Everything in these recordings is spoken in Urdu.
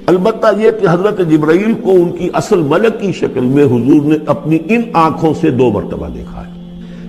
البتہ یہ کہ حضرت جبرائیل کو ان کی اصل ملک کی شکل میں حضور نے اپنی ان آنکھوں سے 2 مرتبہ دیکھا ہے۔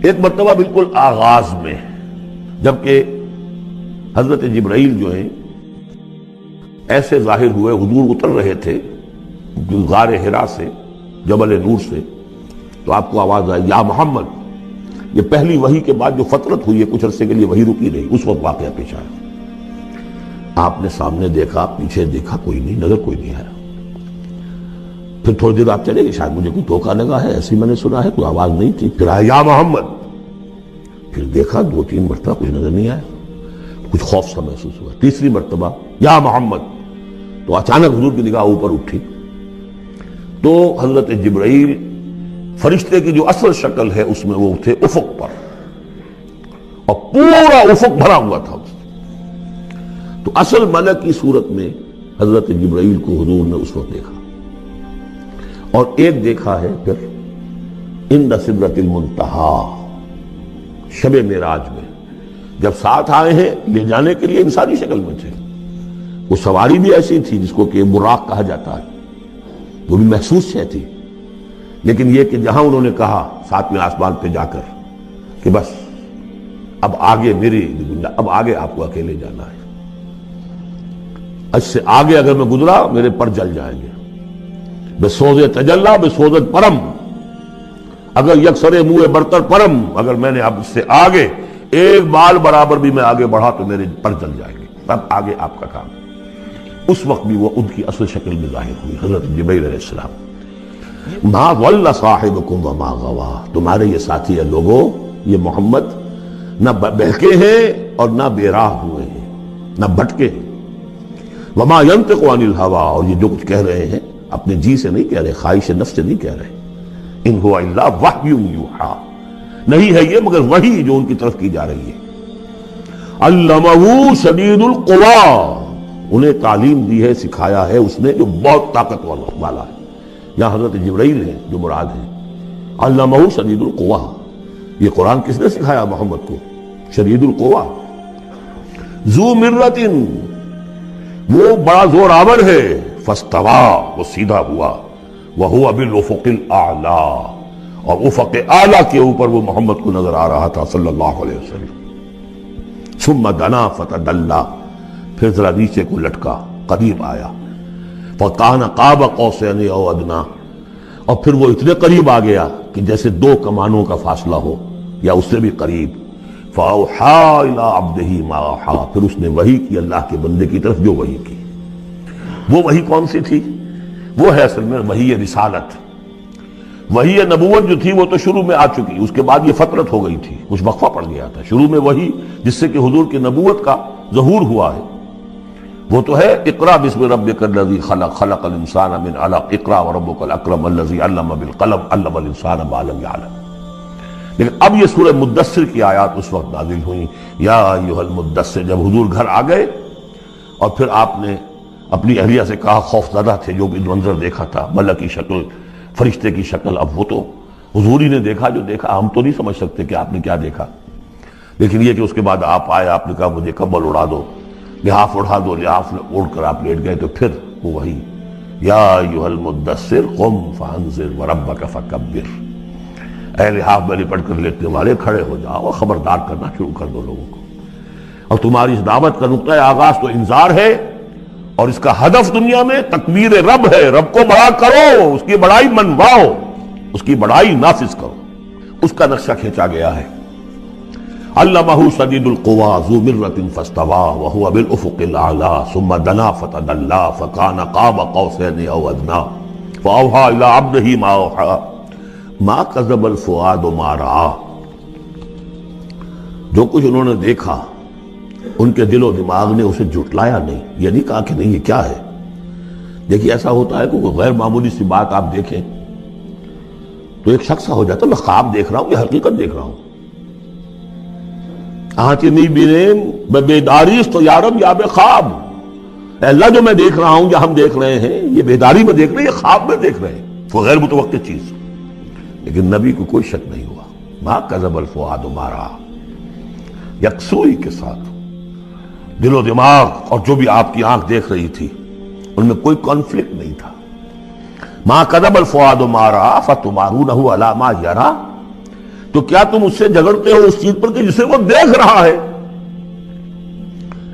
ایک مرتبہ بالکل آغاز میں، جبکہ حضرت جبرائیل جو ہیں ایسے ظاہر ہوئے، حضور اتر رہے تھے غار حرا سے، جبل نور سے، تو آپ کو آواز آئی یا محمد۔ یہ پہلی وحی کے بعد جو فترت ہوئی ہے، کچھ عرصے کے لیے وحی رکی رہی، اس وقت واقعہ پیش آیا۔ آپ نے سامنے دیکھا، پیچھے دیکھا، کوئی نہیں، نظر کوئی نہیں آیا۔ پھر تھوڑی دیر آپ چلے گئے، شاید مجھے کوئی دھوکہ لگا ہے، ایسی میں نے سنا ہے، کوئی آواز نہیں تھی۔ پھر آیا یا محمد، پھر دیکھا 2-3 مرتبہ کچھ نظر نہیں آیا، کچھ خوف سا محسوس ہوا۔ تیسری مرتبہ یا محمد، تو اچانک حضور کی نگاہ اوپر اٹھی، تو حضرت جبرائیل فرشتے کی جو اصل شکل ہے اس میں وہ تھے افق پر، اور پورا افق بھرا ہوا تھا۔ تو اصل ملک کی صورت میں حضرت جبرائیل کو حضور نے اس وقت دیکھا، اور ایک دیکھا ہے پھر عند سدرۃ المنتہا، شب معراج میں، جب ساتھ آئے ہیں لے جانے کے لیے انسانی شکل میں تھے۔ وہ سواری بھی ایسی تھی جس کو کہ براق کہا جاتا ہے، وہ بھی محسوس ہے تھی، لیکن یہ کہ جہاں انہوں نے کہا 7ویں آسمان پہ جا کر کہ بس اب آگے میری اب آگے آپ کو اکیلے جانا ہے، اس سے آگے اگر میں گزرا میرے پر جل جائیں گے، بے سوز تجلا بے سوزت پرم، اگر یکسر منہ برتر پرم، اگر میں نے اب اس سے آگے ایک بال برابر بھی میں آگے بڑھا تو میرے پر جل جائیں گے، اب آگے آپ کا کام۔ اس وقت بھی وہ ان کی اصل شکل میں ظاہر ہوئی، حضرت جبرائیل علیہ السلام۔ ما ضل صاحبکم وما غوا، تمہارے یہ ساتھی ہے لوگوں، یہ محمد نہ بہکے ہیں اور نہ بے راہ ہوئے ہیں، نہ بھٹکے ہیں۔ وما ينطق عن الهوى، اور یہ جو کچھ کہہ رہے ہیں اپنے جی سے نہیں کہہ رہے، خواہش نفس سے نہیں کہہ رہے۔ ان هو الا وحی یوحی، نہیں ہے یہ مگر وحی جو ان کی طرف کی جا رہی ہے۔ علمہ شدید القوی، انہیں تعلیم دی ہے، سکھایا ہے اس نے جو بہت طاقت والا ہے۔ یہاں حضرت جبرائیل ہے جو مراد ہے، علمہ شدید القوی، یہ قرآن کس نے سکھایا محمد کو؟ شدید القوی، ذو مرۃ، وہ بڑا زور آور ہے، فاستوی، وہ سیدھا ہوا، وہو بالافق الاعلی، اور افق اعلیٰ کے اوپر وہ محمد کو نظر آ رہا تھا صلی اللہ علیہ وسلم۔ ثم دنا فتدلی، پھر ذرا نیچے کو لٹکا، قریب آیا، فکان قاب قوسین او ادنی، اور پھر وہ اتنے قریب آ گیا کہ جیسے 2 کمانوں کا فاصلہ ہو یا اس سے بھی قریب۔ فاوحی الی عبدہ ما اوحی، پھر اس نے وحی کی اللہ کے بندے کی طرف جو وحی کی۔ وہ وحی کون سی تھی؟ وہ ہے اصل میں وحی رسالت۔ وحی نبوت جو تھی وہ تو شروع میں آ چکی، اس کے بعد یہ فترت ہو گئی تھی، کچھ وقفہ پڑ گیا تھا۔ شروع میں وحی جس سے کہ حضور کی نبوت کا ظہور ہوا ہے وہ تو ہے اقرا بسم ربک الذی خلق، خلق الانسان من علق، اقرا وربک الاکرم الذی علم بالقلم، علم الانسان ما لم یعلم۔ لیکن اب یہ سورہ مدثر کی آیات اس وقت نازل ہوئیں، یا ایھا المدثر، جب حضور گھر آ گئے اور پھر آپ نے اپنی اہلیہ سے کہا، خوف زدہ تھے، جو بھی منظر دیکھا تھا، ملک کی شکل، فرشتے کی شکل، اب وہ تو حضور ہی نے دیکھا جو دیکھا، ہم تو نہیں سمجھ سکتے کہ آپ نے کیا دیکھا، لیکن یہ کہ اس کے بعد آپ آئے، آپ نے کہا مجھے کمبل اڑا دو، لحاف اڑا دو، لحاف اوڑھ کر آپ لیٹ گئے، تو پھر وہ وہی یا ایھا المدثر قم فانذر وربک فکبر، اے لحاف میں لپٹ کر لیٹنے والے کھڑے ہو جاؤ اور خبردار کرنا شروع کر دو لوگوں کو۔ اور تمہاری اس دعوت کا نقطۂ آغاز تو انذار ہے، اور اس کا ہدف دنیا میں تکبیر رب ہے، رب کو بڑا کرو، اس کی بڑائی منواؤ، اس کی بڑائی نافذ کرو۔ اس کا نقشہ کھینچا گیا ہے۔ علمہ شدید القوی ذو مرۃ فاستوی وہو بالافق الاعلی ثم دنا فتدلی فکان قاب قوسین او ادنی فاوحی الی عبدہ ما اوحی ما کذب الفؤاد ما رأى، جو کچھ انہوں نے دیکھا ان کے دل و دماغ نے اسے جھٹلایا نہیں، یہ نہیں کہا کہ نہیں یہ کیا ہے۔ دیکھیے ایسا ہوتا ہے کہ کوئی غیر معمولی سی بات آپ دیکھیں تو ایک شخص ہو جاتا ہے میں خواب دیکھ رہا ہوں یا حقیقت دیکھ رہا ہوں۔ آنچ نہیں بیرے بیداریست تو یارب یا بے خواب، اے اللہ جو میں دیکھ رہا ہوں یا ہم دیکھ رہے ہیں یہ بیداری میں دیکھ رہے ہیں یہ خواب میں دیکھ رہے ہیں، وہ غیر متوقع چیز۔ لیکن نبی کو کوئی شک نہیں ہوا، ما کذب الفؤاد ما رأى، یکسوئی کے ساتھ دل و دماغ اور جو بھی آپ کی آنکھ دیکھ رہی تھی ان میں کوئی کانفلکٹ نہیں تھا. ما کذب الفؤاد ما رأى فتمارونه علی ما یری، تو کیا تم اس سے جھگڑتے ہو اس چیز پر کہ جسے وہ دیکھ رہا ہے؟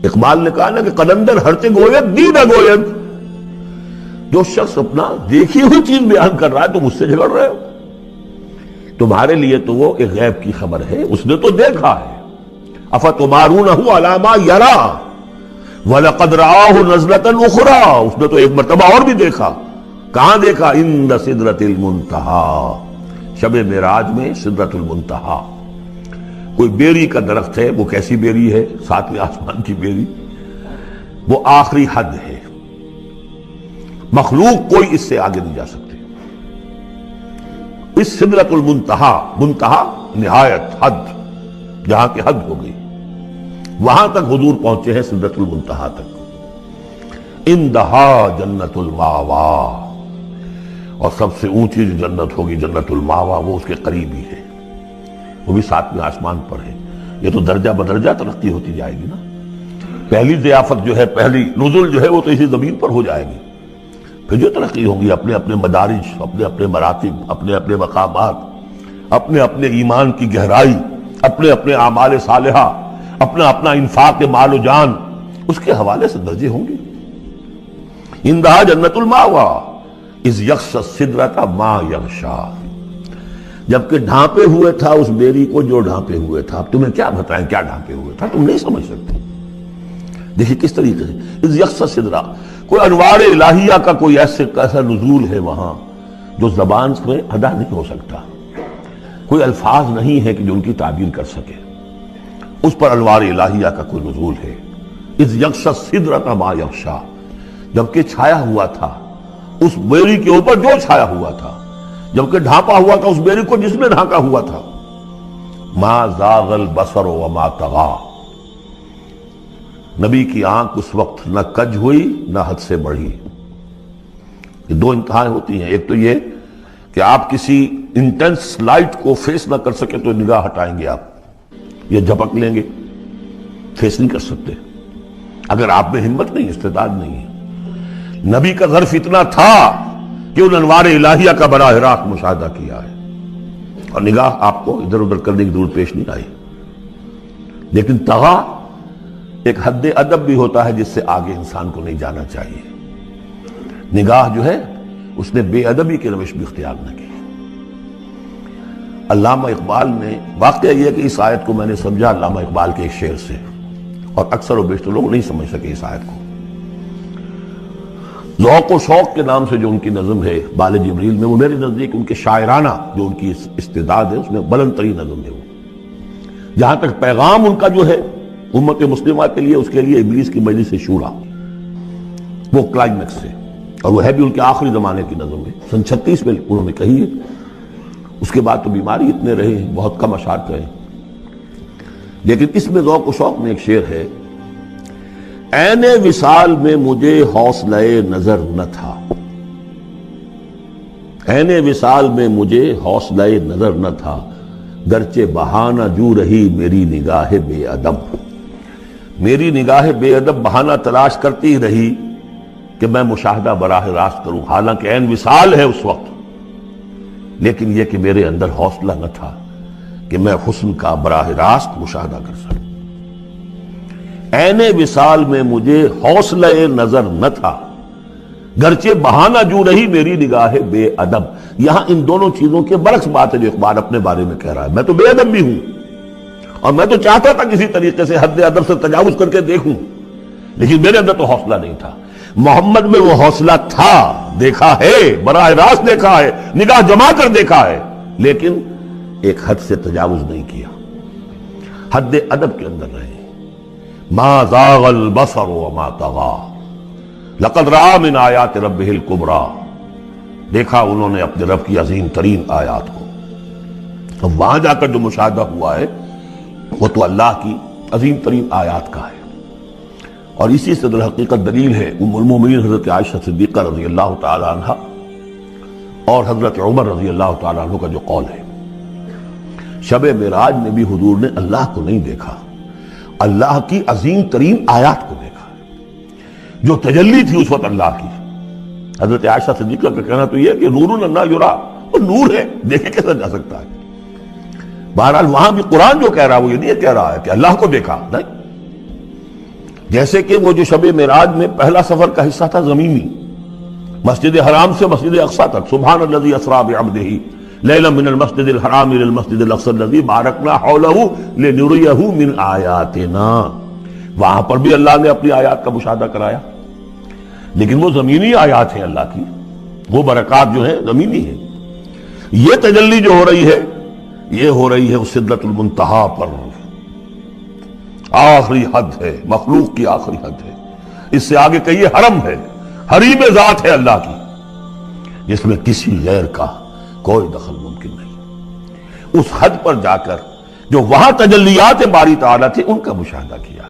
اقبال نے کہا نا کہ قلندر ہرچے گوید دید گوید، جو شخص اپنا دیکھی ہوئی چیز بیان کر رہا ہے تم اس سے جھگڑ رہے ہو. تمہارے لیے تو وہ ایک غیب کی خبر ہے، اس نے تو دیکھا ہے. افتمارونہ علی ما یری وَلَقَدْ رَآهُ نَزْلَةً أُخْرَىٰ، اس نے تو ایک مرتبہ اور بھی دیکھا. کہاں دیکھا؟ عند سدرۃ المنتہیٰ، شب معراج میں سدرۃ المنتہیٰ. کوئی بیری کا درخت ہے، وہ کیسی بیری ہے؟ ساتویں آسمان کی بیری، وہ آخری حد ہے. مخلوق کوئی اس سے آگے نہیں جا سکتے. اس سدرۃ المنتہیٰ، منتہا نہایت، حد، جہاں کی حد ہو گئی، وہاں تک حضور پہنچے ہیں، سدرۃ المنتہیٰ تک. اندہا جنت الماوا، اور سب سے اونچی جو جنت ہوگی جنت الماوا، وہ اس کے قریب ہی ہے، وہ بھی ساتویں آسمان پر ہے. یہ تو درجہ بدرجہ ترقی ہوتی جائے گی نا. پہلی ضیافت جو ہے، پہلی نزول جو ہے، وہ تو اسی زمین پر ہو جائے گی. پھر جو ترقی ہوگی، اپنے اپنے مدارج، اپنے اپنے مراتب، اپنے اپنے مقامات، اپنے اپنے ایمان کی گہرائی، اپنے اپنے اعمال صالحہ، اپنا اپنا انفاق مال و جان، اس کے حوالے سے درجے ہوں گے. اندہا جنت الماوا اذ یغشی السدرۃ ما یغشی، جبکہ ڈھانپے ہوئے تھا اس بیری کو جو ڈھانپے ہوئے تھا. اب تمہیں کیا بتائیں کیا ڈھانپے ہوئے تھا، تم نہیں سمجھ سکتے. دیکھیے کس طریقے سے اذ یغشی السدرہ، کوئی انوار الہیہ کا کوئی ایسا نزول ہے وہاں جو زبان میں ادا نہیں ہو سکتا. کوئی الفاظ نہیں ہے کہ جو ان کی تعبیر کر سکے. اس پر انوار الہیہ کا کوئی نزول ہے. اذ یغشی السدرۃ ما یغشی، جبکہ چھایا ہوا تھا اس بیری کے اوپر جو چھایا ہوا تھا، جبکہ ڈھانپا ہوا تھا اس بیری کو جس نے ڈھانکا ہوا تھا. ما زاغ البصر وما طغی، نبی کی آنکھ اس وقت نہ کج ہوئی نہ حد سے بڑھی. یہ دو انتہائیں ہوتی ہیں. ایک تو یہ کہ آپ کسی انٹینس لائٹ کو فیس نہ کر سکے تو نگاہ ہٹائیں گے، آپ یہ جھپک لیں گے، فیس نہیں کر سکتے اگر آپ میں ہمت نہیں، استعداد نہیں ہے. نبی کا ظرف اتنا تھا کہ ان انوار الہیہ کا براہ راست مشاہدہ کیا ہے، اور نگاہ آپ کو ادھر ادھر کرنے کی ضرورت پیش نہیں آئی. لیکن طغا ایک حد ادب بھی ہوتا ہے جس سے آگے انسان کو نہیں جانا چاہیے. نگاہ جو ہے اس نے بے ادبی کی روش بھی اختیار نہ کی. علامہ اقبال نے، واقعہ یہ کہ اس آیت کو میں نے سمجھا علامہ اقبال کے ایک شعر سے، اور اکثر و بیشتر لوگ نہیں سمجھ سکے اس آیت کو. ذوق و شوق کے نام سے جو ان کی نظم ہے بال جبریل میں، وہ میرے نزدیک ان کے شاعرانہ جو ان کی استعداد ہے اس میں بلند ترین نظم ہے. وہ جہاں تک پیغام ان کا جو ہے امت مسلمہ کے لیے، اس کے لیے ابلیس کی مجلس شورا، وہ کلائمیکس ہے، اور وہ ہے بھی ان کے آخری زمانے کی نظم ہے. سن 36 میں انہوں نے کہی ہے. اس کے بعد تو بیماری اتنے رہے ہیں، بہت کم اشعار کہے. لیکن اس میں ذوق و شوق میں ایک شعر ہے: عین وصال میں مجھے حوصلہ نظر نہ تھا، عین وصال میں مجھے حوصلہ نظر نہ تھا، گرچہ بہانہ جو رہی میری نگاہ بے ادب. میری نگاہ بے ادب بہانہ تلاش کرتی رہی کہ میں مشاہدہ براہ راست کروں، حالانکہ عین وصال ہے اس وقت، لیکن یہ کہ میرے اندر حوصلہ نہ تھا کہ میں حسن کا براہ راست مشاہدہ کر سکوں. عین وصال میں مجھے حوصلہ نظر نہ تھا، گرچہ بہانہ جو رہی میری نگاہ بے ادب. یہاں ان دونوں چیزوں کے برعکس بات ہے جو اقبال اپنے بارے میں کہہ رہا ہے. میں تو بے ادب بھی ہوں، اور میں تو چاہتا تھا کسی طریقے سے حد ادب سے تجاوز کر کے دیکھوں، لیکن میرے اندر تو حوصلہ نہیں تھا. محمد میں وہ حوصلہ تھا، دیکھا ہے، براہ راست دیکھا ہے، نگاہ جما کر دیکھا ہے، لیکن ایک حد سے تجاوز نہیں کیا، حد ادب کے اندر رہے. ما زاغ البصر وما طغى لقد رأى من آیات ربہ الکبریٰ، دیکھا انہوں نے اپنے رب کی عظیم ترین آیات کو. اب وہاں جا کر جو مشاہدہ ہوا ہے وہ تو اللہ کی عظیم ترین آیات کا ہے. اور اسی سے در حقیقت دلیل ہے ام المومنین حضرت عائشہ صدیقہ رضی اللہ تعالی عنہ اور حضرت عمر رضی اللہ تعالی عنہ کا جو قول ہے. شب معراج میں بھی حضور نے اللہ کو نہیں دیکھا، اللہ کی عظیم ترین آیات کو دیکھا. جو تجلی تھی اس وقت اللہ کی. حضرت عائشہ صدیقہ کا کہنا تو یہ ہے کہ نور لا یرا، وہ نور ہے، دیکھے کیسا جا سکتا ہے. بہرحال وہاں بھی قرآن جو کہہ رہا ہے وہ یہ نہیں کہہ رہا ہے کہ اللہ کو دیکھا، نہیں. جیسے کہ وہ جو شب معراج میں پہلا سفر کا حصہ تھا زمینی، مسجد حرام سے مسجد اقصی تک، سبحان الذی اسری بعبدہ لیلا من المسجد الحرام الى المسجد الاقصی الذی بارکنا حولہ لنریہ من آیاتنا. وہاں پر بھی اللہ نے اپنی آیات کا مشاہدہ کرایا، لیکن وہ زمینی آیات ہیں اللہ کی، وہ برکات جو ہیں زمینی ہیں. یہ تجلی جو ہو رہی ہے یہ ہو رہی ہے اس سدرۃ المنتہا پر، آخری حد ہے، مخلوق کی آخری حد ہے. اس سے آگے کہیے حرم ہے، حریم ذات ہے اللہ کی، جس میں کسی غیر کا کوئی دخل ممکن نہیں. اس حد پر جا کر جو وہاں تجلیات باری تعالیٰ تھے ان کا مشاہدہ کیا.